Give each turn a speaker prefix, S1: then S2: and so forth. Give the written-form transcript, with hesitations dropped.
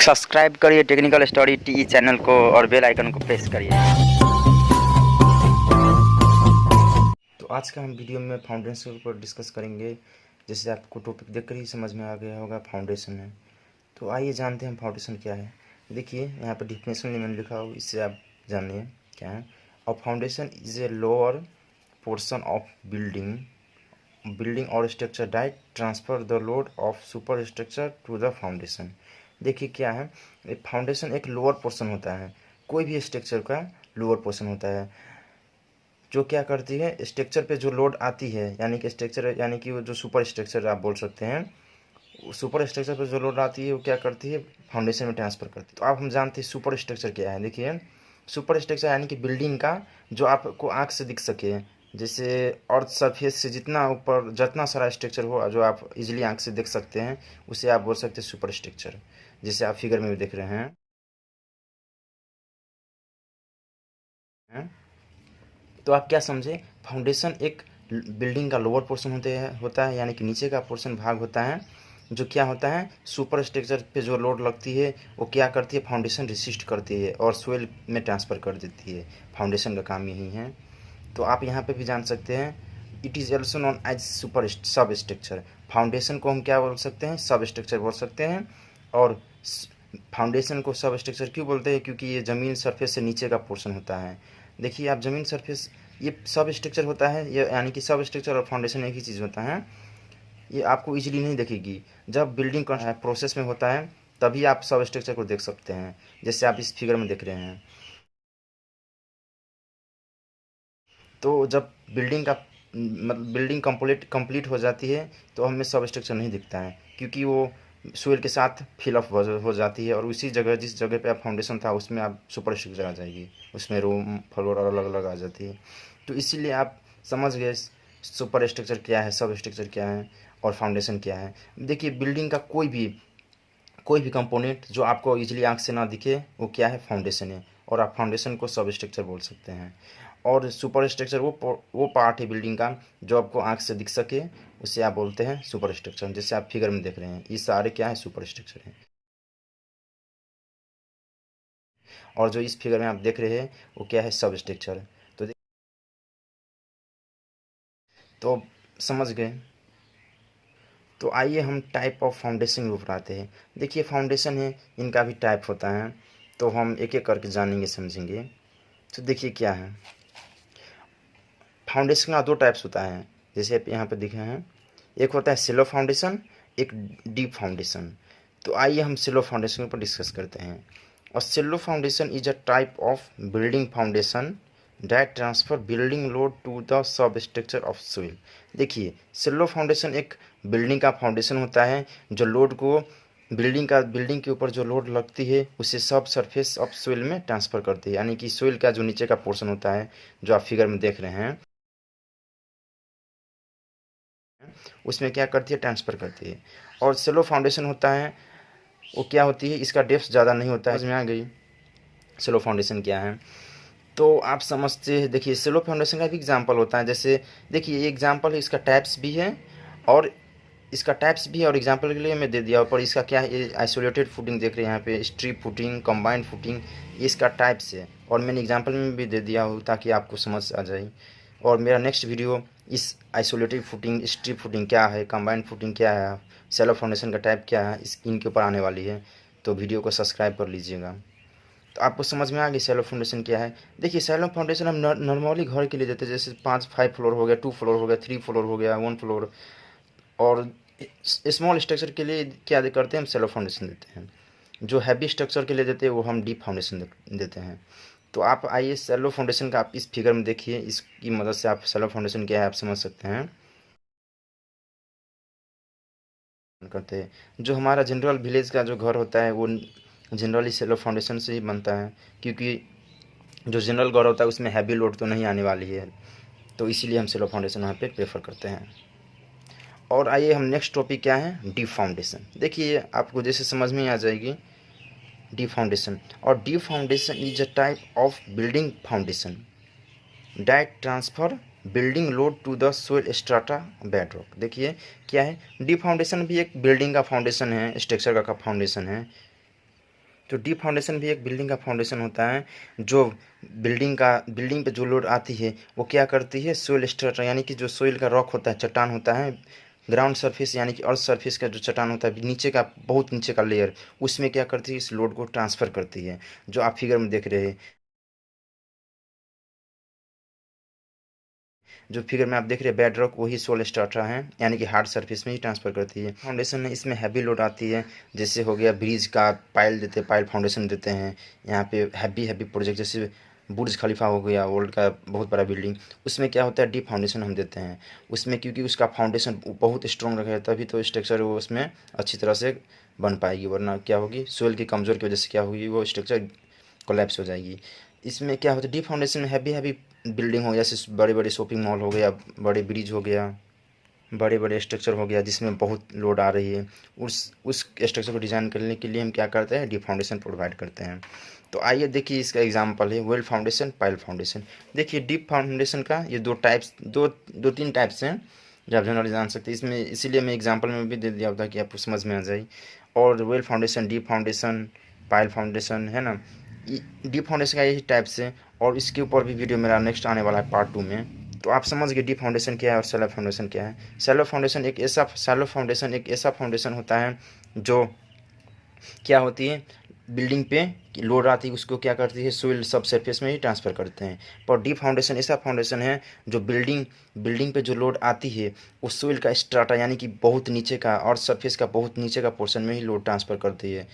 S1: Subscribe करिए technical study T channel को और बेल आइकन को प्रेस करिए।
S2: तो आज का हम वीडियो में फाउंडेशन के ऊपर डिस्कस करेंगे। जैसे आपको टॉपिक देखकर ही समझ में आ गया होगा फाउंडेशन है। तो आइए जानते हैं फाउंडेशन क्या है। देखिए यहाँ पर डिफिनेशन में मैंने लिखा हो, इससे आप जानिए क्या है। और foundation is a lower portion of building और structure that transfer the load of superstructure to the foundation. देखिए क्या है, फाउंडेशन एक लोअर पोर्शन होता है, कोई भी स्ट्रक्चर का लोअर पोर्शन होता है, जो क्या करती है स्ट्रक्चर पे जो लोड आती है, यानी कि स्ट्रक्चर यानी कि वो जो सुपर स्ट्रक्चर आप बोल सकते हैं, सुपर स्ट्रक्चर पे जो लोड आती है वो क्या करती है फाउंडेशन में ट्रांसफ़र करती है। तो अब हम जानते हैं सुपर स्ट्रक्चर क्या है। देखिए सुपर स्ट्रक्चर यानी कि बिल्डिंग का जो आपको आँख से दिख सके, जैसे अर्थ सरफेस से जितना ऊपर जितना सारा स्ट्रक्चर हो जो आप इजीली आँख से देख सकते हैं, उसे आप बोल सकते हैं सुपर स्ट्रक्चर, जैसे आप फिगर में भी देख रहे हैं। तो आप क्या समझे, फाउंडेशन एक बिल्डिंग का लोअर पोर्शन होता है, यानी कि नीचे का पोर्शन भाग होता है, जो क्या होता है सुपर स्ट्रक्चर पे जो लोड लगती है वो क्या करती है फाउंडेशन रेसिस्ट करती है और सोइल में ट्रांसफ़र कर देती है। फाउंडेशन का काम यही है। तो आप यहाँ पे भी जान सकते हैं, it is also known as super sub structure. Foundation को हम क्या बोल सकते हैं, सब स्ट्रक्चर बोल सकते हैं। और फाउंडेशन को सब स्ट्रक्चर क्यों बोलते हैं, क्योंकि ये ज़मीन सरफेस से नीचे का पोर्शन होता है। देखिए आप ज़मीन सरफेस ये सब स्ट्रक्चर होता है, ये यानी कि सब स्ट्रक्चर और फाउंडेशन एक ही चीज़ होता है। ये आपको इजीली नहीं दिखेगी, जब बिल्डिंग का प्रोसेस में होता है तभी आप सब स्ट्रक्चर को देख सकते हैं, जैसे आप इस फिगर में देख रहे हैं। तो जब बिल्डिंग कंप्लीट हो जाती है तो हमें सब स्ट्रक्चर नहीं दिखता है, क्योंकि वो सोइल के साथ फिल अप हो जाती है और उसी जगह जिस जगह पे आप फाउंडेशन था उसमें आप सुपर स्ट्रक्चर आ जाएगी, उसमें रूम फ्लोर अलग अलग आ जाती है। तो इसीलिए आप समझ गए सुपर स्ट्रक्चर क्या है, सब स्ट्रक्चर क्या है और फाउंडेशन क्या है। देखिए बिल्डिंग का कोई भी कंपोनेंट जो आपको इजीली आँख से ना दिखे वो क्या है, फाउंडेशन है, और आप फाउंडेशन को सब स्ट्रक्चर बोल सकते हैं। और सुपर स्ट्रक्चर वो पार्ट है बिल्डिंग का जो आपको आँख से दिख सके, उसे आप बोलते हैं सुपर स्ट्रक्चर। जैसे आप फिगर में देख रहे हैं ये सारे क्या है, सुपर स्ट्रक्चर हैं। और जो इस फिगर में आप देख रहे हैं वो क्या है, सब स्ट्रक्चर। तो समझ गए। तो आइए हम टाइप ऑफ फाउंडेशन के ऊपर आते हैं। देखिए फाउंडेशन है, इनका भी टाइप होता है, तो हम एक एक करके जानेंगे समझेंगे। तो देखिए क्या है, फाउंडेशन का दो टाइप्स होता है, जैसे आप यहाँ पे दिखे हैं। एक होता है सिलो फाउंडेशन, एक डीप फाउंडेशन। तो आइए हम सिलो फाउंडेशन पर डिस्कस करते हैं। और silo foundation is a type of building foundation that transfer building load to the substructure of soil. देखिए सिलो फाउंडेशन एक बिल्डिंग का फाउंडेशन होता है जो लोड को बिल्डिंग के ऊपर जो लोड लगती है उसे सब सरफेस ऑफ सोइल में ट्रांसफ़र करती है, यानी कि सोइल का जो नीचे का पोर्शन होता है जो आप फिगर में देख रहे हैं उसमें क्या करती है, ट्रांसफ़र करती है। और सेलो फाउंडेशन होता है वो क्या होती है, इसका डेप्थ ज़्यादा नहीं होता है। समझ में आ गई सेलो फाउंडेशन क्या है। तो आप समझते हैं, देखिए सेलो फाउंडेशन का भी एग्जांपल होता है। जैसे देखिए ये एग्जांपल है, इसका टाइप्स भी है और एग्जांपल के लिए मैं दे दिया ऊपर। इसका क्या है, आइसोलेटेड फुटिंग देख रहे हैं यहाँ पे, स्ट्रिप फुटिंग, कंबाइंड फुटिंग, ये इसका टाइप्स है। और मैंने एग्जांपल में भी दे दिया हूँ ताकि आपको समझ आ जाए। और मेरा नेक्स्ट वीडियो इस आइसोलेटेड फुटिंग, स्ट्रिप फुटिंग क्या है, कंबाइंड फुटिंग क्या है, सेलो फाउंडेशन का टाइप क्या है, इनके ऊपर आने वाली है। तो वीडियो को सब्सक्राइब कर लीजिएगा। तो आपको समझ में आ गई सेलो फाउंडेशन क्या है। देखिए सेलो फाउंडेशन हम नॉर्मली घर के लिए देते हैं, जैसे 5 फ्लोर हो गया, 2 फ्लोर हो गया, 3 फ्लोर हो गया, 1 फ्लोर। और स्मॉल स्ट्रक्चर के लिए क्या करते हैं, हम सेलो फाउंडेशन देते हैं। जो हैवी स्ट्रक्चर के लिए देते हैं वो हम डीप फाउंडेशन देते हैं। तो आप आइए सेलो फाउंडेशन का आप इस फिगर में देखिए, इसकी मदद से आप सेलो फाउंडेशन क्या है आप समझ सकते हैं। करते हैं जो हमारा जनरल विलेज का जो घर होता है वो जनरली सेलो फाउंडेशन से ही बनता है, क्योंकि जो जनरल घर होता है उसमें हैवी लोड तो नहीं आने वाली है, तो इसीलिए हम सेलो फाउंडेशन वहाँ पे प्रेफर करते हैं। और आइए हम नेक्स्ट टॉपिक क्या है, डीप फाउंडेशन। देखिए आपको जैसे समझ में आ जाएगी डीप फाउंडेशन। और deep foundation is a type of building foundation that transfer building load to the soil strata bedrock. देखिए क्या है, डीप फाउंडेशन भी एक बिल्डिंग का फाउंडेशन है, स्ट्रक्चर का फाउंडेशन है। तो डीप फाउंडेशन भी एक बिल्डिंग का फाउंडेशन होता है। जो बिल्डिंग पे जो लोड आती है वो क्या करती है, सोइल स्ट्रक्चर यानी कि जो सोइल का रॉक होता है, चट्टान होता है, ग्राउंड सरफेस यानी कि अर्थ सरफेस का जो चट्टान होता है, नीचे का बहुत नीचे का लेयर, उसमें क्या करती है, इस लोड को ट्रांसफ़र करती है। जो आप फिगर में देख रहे हैं, जो फिगर में आप देख रहे हैं बेड रॉक, वही सोल स्ट्राटा है, यानी कि हार्ड सरफेस में ही ट्रांसफ़र करती है। फाउंडेशन में इसमें हैवी लोड आती है, जैसे हो गया ब्रिज का पाइल देते हैं, पाइल फाउंडेशन देते हैं। यहाँ पे हैवी प्रोजेक्ट जैसे बुर्ज खलीफा हो गया, वर्ल्ड का बहुत बड़ा बिल्डिंग, उसमें क्या होता है, डीप फाउंडेशन हम देते हैं उसमें, क्योंकि उसका फाउंडेशन बहुत स्ट्रॉन्ग रखेगा तभी तो स्ट्रक्चर वो उसमें अच्छी तरह से बन पाएगी, वरना क्या होगी, सोइल की कमज़ोर की वजह से क्या होगी, वो स्ट्रक्चर कोलैप्स हो जाएगी। इसमें क्या होता है, डीप फाउंडेशन में हैवी बिल्डिंग हो गया, जैसे बड़े बड़े शॉपिंग मॉल हो गया, बड़े ब्रिज हो गया, बड़े बड़े स्ट्रक्चर हो गया जिसमें बहुत लोड आ रही है, उस स्ट्रक्चर को डिज़ाइन करने के लिए हम क्या करते हैं, डीप फाउंडेशन प्रोवाइड करते हैं। तो आइए देखिए इसका एग्जांपल है वेल फाउंडेशन, पाइल फाउंडेशन। देखिए डीप फाउंडेशन का ये दो तीन टाइप्स हैं जो आप जनरली जान सकते हैं इसमें, इसीलिए मैं एग्जांपल में भी दे दिया होता कि आपको समझ में आ जाए। और well foundation, deep foundation, pile foundation है ना, डीप फाउंडेशन का यही टाइप्स है। और इसके ऊपर भी वीडियो मेरा नेक्स्ट आने वाला है पार्ट 2 में। तो आप समझ गए डीप फाउंडेशन क्या है और शैलो फाउंडेशन क्या है। शैलो फाउंडेशन एक ऐसा फाउंडेशन होता है जो क्या होती है, बिल्डिंग पे लोड आती है उसको क्या करती है, सोइल सब सरफेस में ही ट्रांसफ़र करते हैं। पर डीप फाउंडेशन ऐसा फाउंडेशन है जो बिल्डिंग पे जो लोड आती है उस सोइल का स्ट्राटा यानी कि बहुत नीचे का और सरफेस का बहुत नीचे का पोर्शन में ही लोड ट्रांसफ़र करती है।